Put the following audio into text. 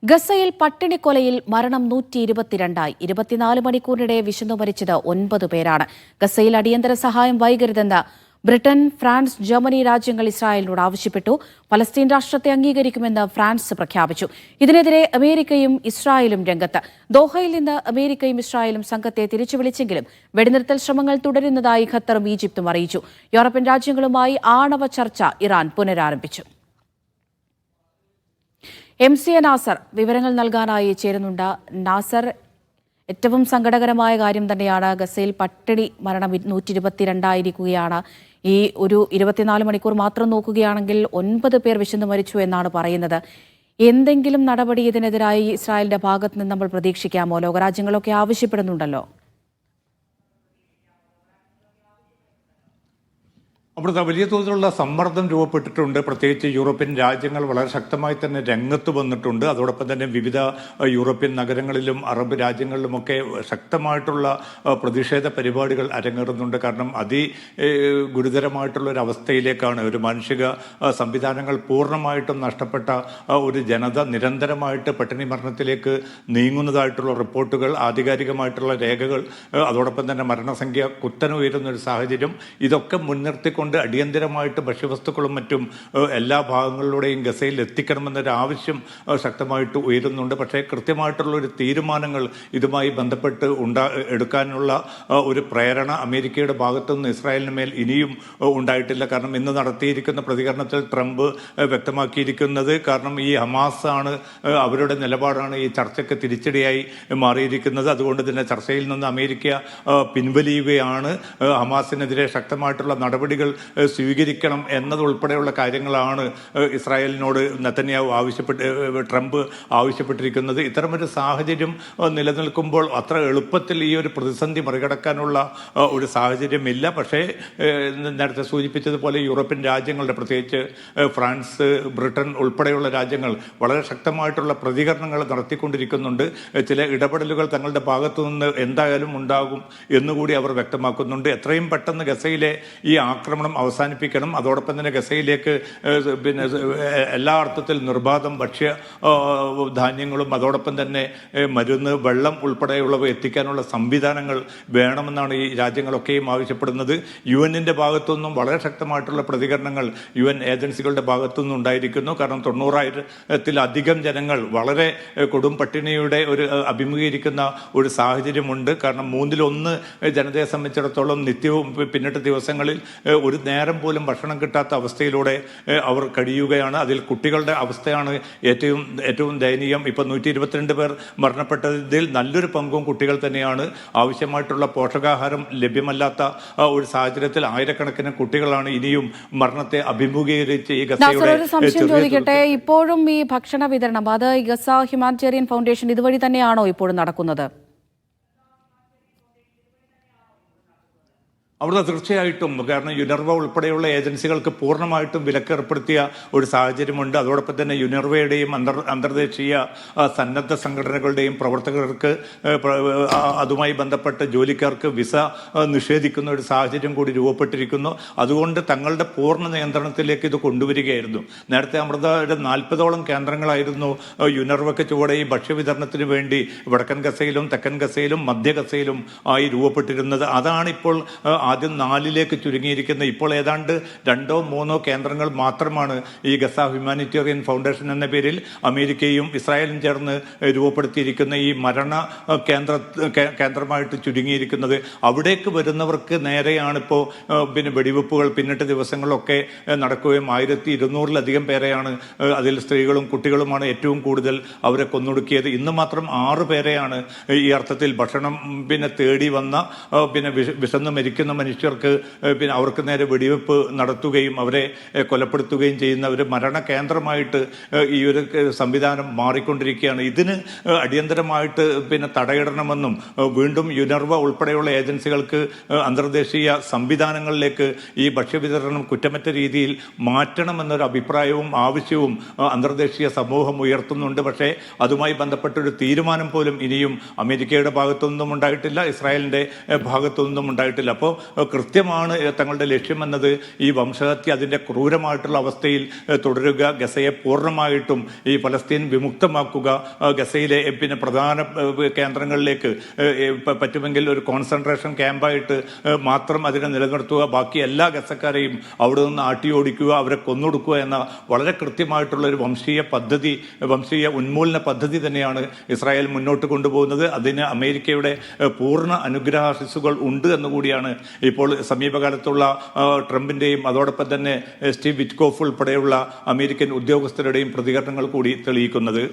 ഗസയിൽ പട്ടിണിക്കൊലയിൽ മരണം 122 24 മണിക്കൂറിനിടെ വിശന്നു മരിച്ചത് 9 പേരാണ്. ഗസയിൽ അടിയന്തര സഹായം വൈകരുതെന്ന് ബ്രിട്ടൻ, ഫ്രാൻസ്, ജർമ്മനി രാജ്യങ്ങൾ ഇസ്രായേലിനോട് ആവശ്യപ്പെട്ടു. പലസ്തീൻ രാഷ്ട്രത്തെ അംഗീകരിക്കുമെന്ന് ഫ്രാൻസ് പ്രഖ്യാപിച്ചു. ഇതിനെതിരെ അമേരിക്കയും ഇസ്രായേലും രംഗത്ത്. ദോഹയിൽ നിന്ന് അമേരിക്കയും ഇസ്രായേലും സംഘത്തെ തിരിച്ചു വിളിച്ചെങ്കിലും വെടിനിർത്തൽ ശ്രമങ്ങൾ തുടരുന്നതായി ഖത്തറും ഈജിപ്തും അറിയിച്ചു. യൂറോപ്യൻ രാജ്യങ്ങളുമായി ആണവ ചർച്ച ഇറാൻ പുനരാരംഭിച്ചു. MC നാസർ വിവരങ്ങൾ നൽകാനായി ചേരുന്നുണ്ട്. നാസർ, ഏറ്റവും സങ്കടകരമായ കാര്യം തന്നെയാണ്. ഗസയിൽ പട്ടിണി മരണം 122 ആയിരിക്കുകയാണ്. ഈ ഒരു 24 മണിക്കൂർ മാത്രം നോക്കുകയാണെങ്കിൽ 9 പേർ വിശന്നു മരിച്ചു എന്നാണ് പറയുന്നത്. എന്തെങ്കിലും നടപടി ഇതിനെതിരായി ഇസ്രായേലിന്റെ ഭാഗത്ത് നിന്ന് നമ്മൾ പ്രതീക്ഷിക്കാമോ? ലോകരാജ്യങ്ങളൊക്കെ ആവശ്യപ്പെടുന്നുണ്ടല്ലോ. അവിടുത്തെ വലിയ തോതിലുള്ള സമ്മർദ്ദം രൂപപ്പെട്ടിട്ടുണ്ട്. പ്രത്യേകിച്ച് യൂറോപ്യൻ രാജ്യങ്ങൾ വളരെ ശക്തമായി തന്നെ രംഗത്ത് വന്നിട്ടുണ്ട്. അതോടൊപ്പം തന്നെ വിവിധ യൂറോപ്യൻ നഗരങ്ങളിലും അറബ് രാജ്യങ്ങളിലുമൊക്കെ ശക്തമായിട്ടുള്ള പ്രതിഷേധ പരിപാടികൾ അരങ്ങേറുന്നുണ്ട്. കാരണം ഗുരുതരമായിട്ടുള്ള ഒരു അവസ്ഥയിലേക്കാണ് ഒരു മാനുഷിക സംവിധാനങ്ങൾ പൂർണ്ണമായിട്ടും നഷ്ടപ്പെട്ട ഒരു ജനത നിരന്തരമായിട്ട് പട്ടിണി മരണത്തിലേക്ക് നീങ്ങുന്നതായിട്ടുള്ള റിപ്പോർട്ടുകൾ, ആധികാരികമായിട്ടുള്ള രേഖകൾ, അതോടൊപ്പം തന്നെ മരണസംഖ്യ കുത്തനെ ഉയരുന്ന ഒരു സാഹചര്യം, ഇതൊക്കെ മുൻനിർത്തിക്കൊണ്ട് അടിയന്തരമായിട്ട് ഭക്ഷ്യവസ്തുക്കളും മറ്റും എല്ലാ ഭാഗങ്ങളിലൂടെയും ഗസയിൽ എത്തിക്കണമെന്നൊരു ആവശ്യം ശക്തമായിട്ട് ഉയരുന്നുണ്ട്. പക്ഷേ കൃത്യമായിട്ടുള്ള ഒരു തീരുമാനങ്ങൾ ഇതുമായി ബന്ധപ്പെട്ട് എടുക്കാനുള്ള ഒരു പ്രേരണ അമേരിക്കയുടെ ഭാഗത്തുനിന്ന് ഇസ്രായേലിന് മേൽ ഇനിയും ഉണ്ടായിട്ടില്ല. കാരണം ഇന്ന് നടത്തിയിരിക്കുന്ന പ്രതികരണത്തിൽ ട്രംപ് വ്യക്തമാക്കിയിരിക്കുന്നത്, കാരണം ഈ ഹമാസ് ആണ്, അവരുടെ നിലപാടാണ് ഈ ചർച്ചയ്ക്ക് തിരിച്ചടിയായി മാറിയിരിക്കുന്നത്. അതുകൊണ്ട് തന്നെ ചർച്ചയിൽ നിന്ന് അമേരിക്ക പിൻവലിയുകയാണ്. ഹമാസിനെതിരെ ശക്തമായിട്ടുള്ള നടപടികൾ സ്വീകരിക്കണം എന്നതുൾപ്പെടെയുള്ള കാര്യങ്ങളാണ് ഇസ്രായേലിനോട് ട്രംപ് ആവശ്യപ്പെട്ടിരിക്കുന്നത്. ഇത്തരമൊരു സാഹചര്യം നിലനിൽക്കുമ്പോൾ അത്ര എളുപ്പത്തിൽ ഈ ഒരു പ്രതിസന്ധി മറികടക്കാനുള്ള ഒരു സാഹചര്യമില്ല. പക്ഷേ നേരത്തെ സൂചിപ്പിച്ചതുപോലെ യൂറോപ്യൻ രാജ്യങ്ങളുടെ, പ്രത്യേകിച്ച് ഫ്രാൻസ്, ബ്രിട്ടൻ ഉൾപ്പെടെയുള്ള രാജ്യങ്ങൾ വളരെ ശക്തമായിട്ടുള്ള പ്രതികരണങ്ങൾ നടത്തിക്കൊണ്ടിരിക്കുന്നുണ്ട്. ചില ഇടപെടലുകൾ തങ്ങളുടെ ഭാഗത്തു നിന്ന് എന്തായാലും ഉണ്ടാകും എന്നുകൂടി അവർ വ്യക്തമാക്കുന്നുണ്ട്. എത്രയും പെട്ടെന്ന് ഗസയിലെ ഈ ആക്രമണം അവസാനിപ്പിക്കണം. അതോടൊപ്പം തന്നെ ഗസയിലേക്ക് എല്ലാ അർത്ഥത്തിൽ നിർബാധം ഭക്ഷ്യ ധാന്യങ്ങളും അതോടൊപ്പം തന്നെ മരുന്ന്, വെള്ളം ഉൾപ്പെടെയുള്ളവ എത്തിക്കാനുള്ള സംവിധാനങ്ങൾ വേണമെന്നാണ് ഈ രാജ്യങ്ങളൊക്കെയും ആവശ്യപ്പെടുന്നത്. UN ഭാഗത്തുനിന്നും വളരെ ശക്തമായിട്ടുള്ള പ്രതികരണങ്ങൾ UN ഏജൻസികളുടെ ഭാഗത്തുനിന്നും ഉണ്ടായിരിക്കുന്നു. കാരണം 90,000-ത്തിലധികം ജനങ്ങൾ വളരെ കൊടും പട്ടിണിയുടെ അഭിമുഖീകരിക്കുന്ന ഒരു സാഹചര്യമുണ്ട്. കാരണം 1/3 ജനതയെ സംബന്ധിച്ചിടത്തോളം നിത്യവും പിന്നിട്ട ദിവസങ്ങളിൽ ഒരു നേരം പോലും ഭക്ഷണം കിട്ടാത്ത അവസ്ഥയിലൂടെ അവർ കഴിയുകയാണ്. അതിൽ കുട്ടികളുടെ അവസ്ഥയാണ് ഏറ്റവും ദയനീയം. ഇപ്പം 122 പേർ മരണപ്പെട്ടതിൽ നല്ലൊരു പങ്കും കുട്ടികൾ തന്നെയാണ്. ആവശ്യമായിട്ടുള്ള പോഷകാഹാരം ലഭ്യമല്ലാത്ത ഒരു സാഹചര്യത്തിൽ ആയിരക്കണക്കിന് കുട്ടികളാണ് ഇനിയും മരണത്തെ അഭിമുഖീകരിച്ച് ഈ ചോദിക്കട്ടെ, ഇപ്പോഴും ഈ ഭക്ഷണ വിതരണം അത് ഗസ ഹ്യൂമാനിറ്റേറിയൻ ഫൗണ്ടേഷൻ ഇതുവഴി തന്നെയാണോ ഇപ്പോഴും നടക്കുന്നത്? അവിടെ തീർച്ചയായിട്ടും, കാരണം യുനെർവ ഉൾപ്പെടെയുള്ള ഏജൻസികൾക്ക് പൂർണ്ണമായിട്ടും വിലക്കേർപ്പെടുത്തിയ ഒരു സാഹചര്യമുണ്ട്. അതോടൊപ്പം തന്നെ യുനെർവയുടെയും അന്തർദേശീയ സന്നദ്ധ സംഘടനകളുടെയും പ്രവർത്തകർക്ക്, അതുമായി ബന്ധപ്പെട്ട ജോലിക്കാർക്ക് വിസ നിഷേധിക്കുന്ന ഒരു സാഹചര്യം കൂടി രൂപപ്പെട്ടിരിക്കുന്നു. അതുകൊണ്ട് തങ്ങളുടെ പൂർണ്ണ നിയന്ത്രണത്തിലേക്ക് ഇത് കൊണ്ടുവരികയായിരുന്നു. നേരത്തെ അമൃതയുടെ 40ഓളം കേന്ദ്രങ്ങളായിരുന്നു യുനെർവയ്ക്ക് ചുവടെ ഈ ഭക്ഷ്യവിതരണത്തിന് വേണ്ടി വടക്കൻ ഗസയിലും തെക്കൻ ഗസയിലും മധ്യ ഗസയിലും ആയി രൂപപ്പെട്ടിരുന്നത്. അതാണിപ്പോൾ ആദ്യം 4ലേക്ക് ചുരുങ്ങിയിരിക്കുന്നത്. ഇപ്പോൾ ഏതാണ്ട് 2-3 കേന്ദ്രങ്ങൾ മാത്രമാണ് ഈ ഗസ ഹ്യൂമാനിറ്റേറിയൻ ഫൗണ്ടേഷൻ എന്ന പേരിൽ അമേരിക്കയും ഇസ്രായേലും ചേർന്ന് രൂപപ്പെടുത്തിയിരിക്കുന്ന ഈ മരണ കേന്ദ്രമായിട്ട് ചുരുങ്ങിയിരിക്കുന്നത്. അവിടേക്ക് വരുന്നവർക്ക് നേരെയാണിപ്പോൾ വെടിവെപ്പുകൾ പിന്നിട്ട ദിവസങ്ങളിലൊക്കെ നടക്കുകയും 1200-ലധികം പേരെയാണ്, അതിൽ സ്ത്രീകളും കുട്ടികളുമാണ് ഏറ്റവും കൂടുതൽ അവരെ കൊന്നൊടുക്കിയത്. ഇന്ന് മാത്രം 6 പേരെയാണ് ഈ അർത്ഥത്തിൽ ഭക്ഷണം തേടി വന്ന വിശന്ന് മരിക്കുന്ന മനുഷ്യർക്ക് അവർക്ക് നേരെ വെടിവെപ്പ് നടത്തുകയും അവരെ കൊലപ്പെടുത്തുകയും ചെയ്യുന്ന ഒരു മരണ കേന്ദ്രമായിട്ട് ഈ ഒരു സംവിധാനം മാറിക്കൊണ്ടിരിക്കുകയാണ്. ഇതിന് അടിയന്തരമായിട്ട് തടയിടണമെന്നും വീണ്ടും യുനെർവ ഉൾപ്പെടെയുള്ള ഏജൻസികൾക്ക് അന്തർദേശീയ സംവിധാനങ്ങളിലേക്ക് ഈ ഭക്ഷ്യവിതരണം കുറ്റമറ്റ രീതിയിൽ മാറ്റണമെന്നൊരു അഭിപ്രായവും ആവശ്യവും അന്തർദേശീയ സമൂഹം ഉയർത്തുന്നുണ്ട്. പക്ഷേ അതുമായി ബന്ധപ്പെട്ടൊരു തീരുമാനം പോലും ഇനിയും അമേരിക്കയുടെ ഭാഗത്തുനിന്നും ഉണ്ടായിട്ടില്ല, ഇസ്രായേലിൻ്റെ ഭാഗത്തുനിന്നും ഉണ്ടായിട്ടില്ല. അപ്പോൾ കൃത്യമാണ് തങ്ങളുടെ ലക്ഷ്യമെന്നത് ഈ വംശഹത്യ അതിൻ്റെ ക്രൂരമായിട്ടുള്ള അവസ്ഥയിൽ തുടരുക, ഗസയെ പൂർണ്ണമായിട്ടും ഈ പലസ്തീൻ വിമുക്തമാക്കുക, ഗസയിലെ പിന്നെ പ്രധാന കേന്ദ്രങ്ങളിലേക്ക് പറ്റുമെങ്കിൽ ഒരു കോൺസെൻട്രേഷൻ ക്യാമ്പായിട്ട് മാത്രം അതിനെ നിലനിർത്തുക, ബാക്കി എല്ലാ ഗസക്കാരെയും അവിടെ നിന്ന് ആട്ടിയോടിക്കുക, അവരെ കൊന്നൊടുക്കുക എന്ന വളരെ കൃത്യമായിട്ടുള്ള ഒരു വംശീയ ഉന്മൂലന പദ്ധതി തന്നെയാണ് ഇസ്രായേൽ മുന്നോട്ട് കൊണ്ടുപോകുന്നത്. അതിന് അമേരിക്കയുടെ പൂർണ്ണ അനുഗ്രഹാശിസുകൾ ഉണ്ട് എന്നുകൂടിയാണ് ഇപ്പോൾ സമീപകാലത്തുള്ള ട്രംപിന്റെയും അതോടൊപ്പം തന്നെ സ്റ്റീവ് വിറ്റ്കോഫ് ഉൾപ്പെടെയുള്ള അമേരിക്കൻ ഉദ്യോഗസ്ഥരുടെയും പ്രതികരണങ്ങൾ കൂടി തെളിയിക്കുന്നത്.